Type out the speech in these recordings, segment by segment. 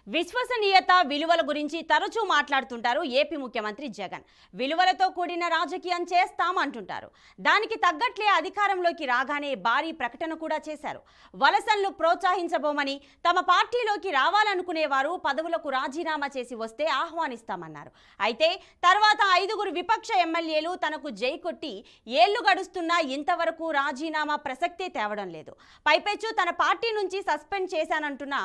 విశ్వసనీయత విలువల గురించి తరచూ మాట్లాడుతుంటారు ఏపీ ముఖ్యమంత్రి జగన్. విలువలతో కూడిన రాజకీయం చేస్తామంటుంటారు. దానికి తగ్గట్లే అధికారంలోకి రాగానే భారీ ప్రకటన కూడా చేశారు. వలసలను ప్రోత్సహించబోమని, తమ పార్టీలోకి రావాలనుకునేవారు పదవులకు రాజీనామా చేసి వస్తే ఆహ్వానిస్తామన్నారు. అయితే తర్వాత 5 విపక్ష ఎమ్మెల్యేలు తనకు జై కొట్టి ఏళ్లు గడుస్తున్నా ఇంతవరకు రాజీనామా ప్రసక్తే తేవడం లేదు. పైపెచ్చు తన పార్టీ నుంచి సస్పెండ్ చేశానంటున్న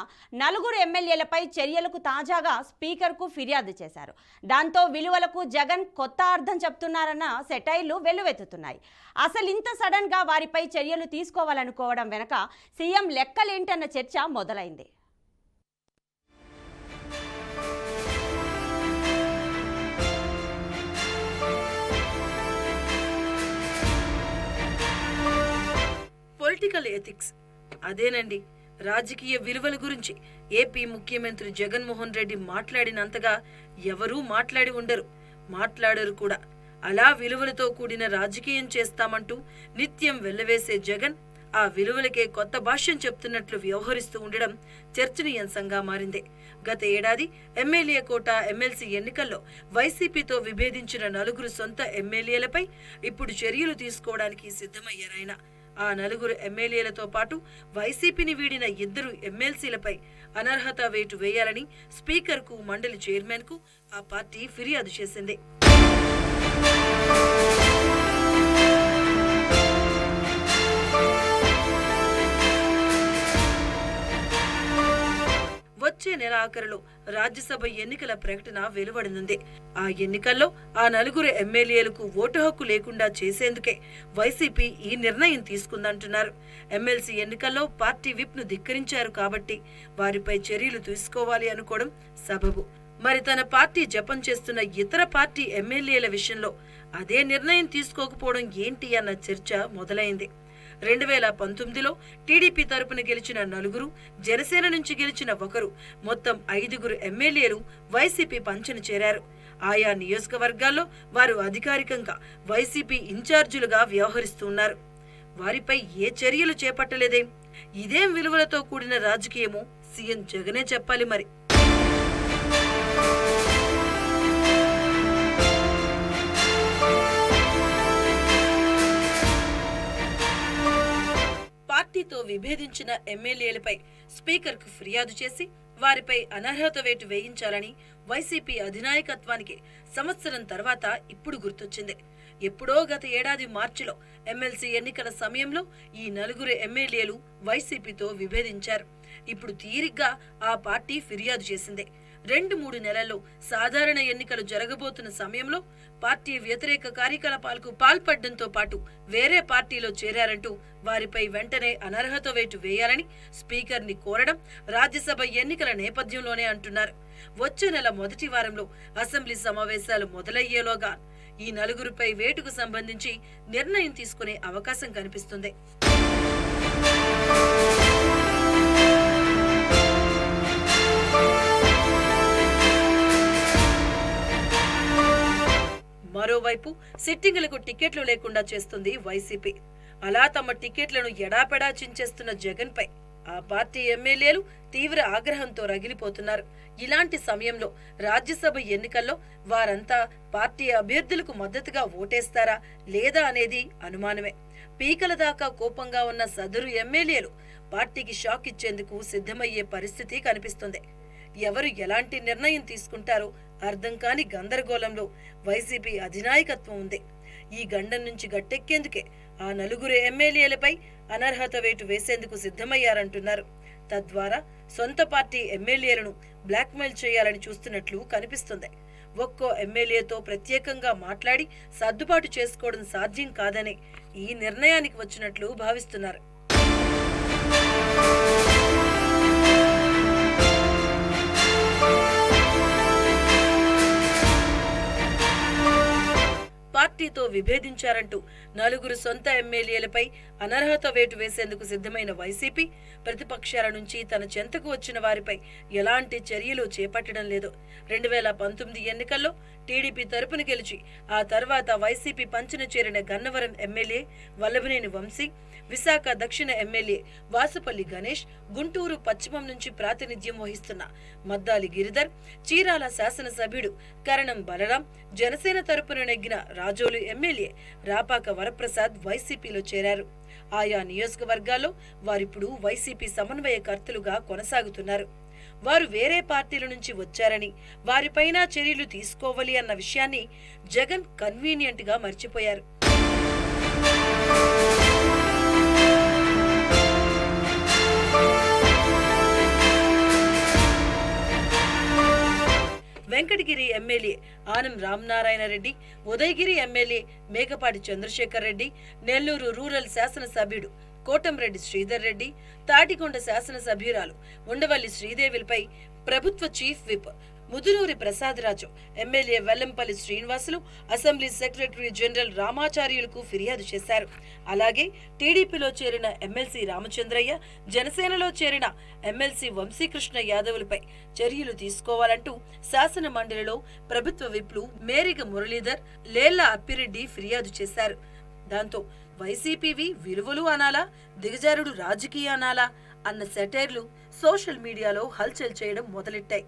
4 ఎమ్మెల్యేలపై చర్యలకు తాజాగా స్పీకర్కు ఫిర్యాదు చేశారు. దాంతో విలువలకు జగన్ కొత్త అర్థం చెప్తున్నారన్న సెటైర్లు వెల్లువెత్తుతున్నాయి. అసలు ఇంత సడన్ గా వారిపై చర్యలు తీసుకోవాలనుకోవడం వెనక సీఎం లెక్కలేంటన్న చర్చ మొదలైంది. పొలిటికల్ ఎథిక్స్ అదేనండి. రాజకీయ విలువల గురించి ఏపీ ముఖ్యమంత్రి జగన్మోహన్ రెడ్డి మాట్లాడినంతగా ఎవరూ మాట్లాడి ఉండరు, మాట్లాడరు కూడా. అలా విలువలతో కూడిన రాజకీయం చేస్తామంటూ నిత్యం వెల్లవేసే జగన్ ఆ విలువలకే కొత్త భాష్యం చెప్తున్నట్లు వ్యవహరిస్తూ ఉండడం చర్చనీయాంశంగా మారింది. గత ఏడాది ఎమ్మెల్యే కోట ఎమ్మెల్సీ ఎన్నికల్లో వైసీపీతో విభేదించిన 4 సొంత ఎమ్మెల్యేలపై ఇప్పుడు చర్యలు తీసుకోవడానికి సిద్ధమయ్యారాయన. ఆ 4 ఎమ్మెల్యేలతో పాటు వైసీపీని వీడిన 2 ఎమ్మెల్సీలపై అనర్హత వేటు వేయాలని స్పీకర్కు, మండలి చైర్మన్కు ఆ పార్టీ ఫిర్యాదు చేసింది. వచ్చే నెల ఆఖరులో రాజ్యసభ ఎన్నికల ప్రకటన వెలువడనుంది. ఆ ఎన్నికల్లో ఆ 4 ఎమ్మెల్యేలకు ఓటు హక్కు లేకుండా చేసేందుకే వైసీపీ ఈ నిర్ణయం తీసుకుందంటున్నారు. ఎమ్మెల్సీ ఎన్నికల్లో పార్టీ విప్ ను ధిక్కరించారు కాబట్టి వారిపై చర్యలు తీసుకోవాలి అనుకోవడం సబబు. మరి తన పార్టీ జపం చేస్తున్న ఇతర పార్టీ ఎమ్మెల్యేల విషయంలో అదే నిర్ణయం తీసుకోకపోవడం ఏంటి అన్న చర్చ మొదలైంది. 2019లో టీడీపీ తరపున గెలిచిన 4, జనసేన నుంచి గెలిచిన 1, మొత్తం 5 ఎమ్మెల్యేలు వైసీపీ పంచన చేరారు. ఆయా నియోజకవర్గాల్లో వారు అధికారికంగా వైసీపీ ఇన్ఛార్జీలుగా వ్యవహరిస్తున్నారు. వారిపై ఏ చర్యలు చేపట్టలేదే. ఇదేం విలువలతో కూడిన రాజకీయమో సీఎం జగనే చెప్పాలి మరి. పార్టీతో విభేదించిన ఎమ్మెల్యేలపై స్పీకర్కు ఫిర్యాదు చేసి వారిపై అనర్హత వేటు వేయించాలని వైసీపీ అధినాయకత్వానికి సంవత్సరం తర్వాత ఇప్పుడు గుర్తొచ్చింది. ఎప్పుడో గత ఏడాది మార్చిలో ఎమ్మెల్సీ ఎన్నికల సమయంలో ఈ 4 ఎమ్మెల్యేలు వైసీపీతో విభేదించారు. ఇప్పుడు తీరిగ్గా ఆ పార్టీ ఫిర్యాదు చేసింది. 2-3 నెలల్లో సాధారణ ఎన్నికలు జరగబోతున్న సమయంలో పార్టీ వ్యతిరేక కార్యకలాపాలకు పాల్పడడంతో పాటు వేరే పార్టీలో చేరారంటూ వారిపై వెంటనే అనర్హత వేటు వేయాలని స్పీకర్ని కోరడం రాజ్యసభ ఎన్నికల నేపథ్యంలోనే అంటున్నారు. వచ్చే నెల మొదటి వారంలో అసెంబ్లీ సమావేశాలు మొదలయ్యేలోగా ఈ 4పై వేటుకు సంబంధించి నిర్ణయం తీసుకునే అవకాశం కనిపిస్తుంది. మరోవైపు సిట్టింగులకు టికెట్లు లేకుండా చేస్తుంది వైసీపీ. అలా తమ టికెట్లను ఎడాపెడా చించేస్తున్న జగన్ పై ఆ పార్టీ ఎమ్మెల్యేలు తీవ్ర ఆగ్రహంతో రగిలిపోతున్నారు. ఇలాంటి సమయంలో రాజ్యసభ ఎన్నికల్లో వారంతా పార్టీ అభ్యర్థులకు మద్దతుగా ఓటేస్తారా లేదా అనేది అనుమానమే. పీకల దాకా కోపంగా ఉన్న సదరు ఎమ్మెల్యేలు పార్టీకి షాక్ ఇచ్చేందుకు సిద్ధమయ్యే పరిస్థితి కనిపిస్తుంది. ఎవరు ఎలాంటి నిర్ణయం తీసుకుంటారో అర్థం కాని గందరగోళంలో వైసీపీ అధినాయకత్వం ఉంది. ఈ గండం నుంచి గట్టెక్కేందుకే ఆ 4 ఎమ్మెల్యేలపై అనర్హత వేటు వేసేందుకు సిద్ధమయ్యారంటున్నారు. తద్వారా సొంత పార్టీ ఎమ్మెల్యేలను బ్లాక్మెయిల్ చేయాలని చూస్తున్నట్లు కనిపిస్తుంది. ఒక్కో ఎమ్మెల్యేతో ప్రత్యేకంగా మాట్లాడి సర్దుబాటు చేసుకోవడం సాధ్యం కాదని ఈ నిర్ణయానికి వచ్చినట్లు భావిస్తున్నారు. పార్టీతో విభేదించారంటూ 4 సొంత ఎమ్మెల్యేలపై అనర్హత వేటు వేసేందుకు సిద్ధమైన వైసీపీ ప్రతిపక్షాల నుంచి తన చెంతకు వచ్చిన వారిపై ఎలాంటి చర్యలు చేపట్టడం లేదు. 2019 ఎన్నికల్లో టీడీపీ తరపున గెలిచి ఆ తర్వాత వైసీపీ పంచన చేరిన గన్నవరం ఎమ్మెల్యే వల్లభనేని వంశీ, విశాఖ దక్షిణ ఎమ్మెల్యే వాసుపల్లి గణేష్, గుంటూరు పశ్చిమం నుంచి ప్రాతినిధ్యం వహిస్తున్న మద్దాలి గిరిధర్, చీరాల శాసనసభ్యుడు కరణం బలరాం, జనసేన తరపున నెగ్గిన రాజోలు ఎమ్మెల్యే రాపాక వరప్రసాద్ వైసీపీలో చేరారు. ఆయా నియోజకవర్గాల్లో వారిప్పుడు వైసీపీ సమన్వయకర్తలుగా కొనసాగుతున్నారు. వారు వేరే పార్టీల నుంచి వచ్చారని, వారిపైన చర్యలు తీసుకోవాలి అన్న విషయాన్ని జగన్ కన్వీనియంట్ గా మర్చిపోయారు. Venkatagiri MLA Anam Ramanarayana Reddy, Udayagiri MLA Mekapati Chandrasekhar Reddy, Nellore rural శాసనసభ్యుడు కోటంరెడ్డి శ్రీధర్ రెడ్డి, తాటికొండ శాసనసభ్యురాలు ఉండవల్లి శ్రీదేవిలపై ప్రభుత్వ chief whip Mudunuri Prasadaraju, MLA Vellampalli Srinivasulu, assembly secretary general రామాచార్యులకు ఫిర్యాదు చేశారు. అలాగే టీడీపీలో చేరిన ఎమ్మెల్సీ రామచంద్రయ్య, జనసేనలో చేరిన ఎమ్మెల్సీ వంశీకృష్ణ యాదవ్లపై చర్యలు తీసుకోవాలంటూ శాసన మండలిలో ప్రభుత్వ విప్లు మేరిగ మురళీధర్, లేళ్ల అప్పిరెడ్డి ఫిర్యాదు చేశారు. దాంతో వైసీపీవి విలువలు అనాలా, దిగజారుడు రాజకీయ అనాలా అన్న సెటైర్లు సోషల్ మీడియాలో హల్చల్ చేయడం మొదలెట్టాయి.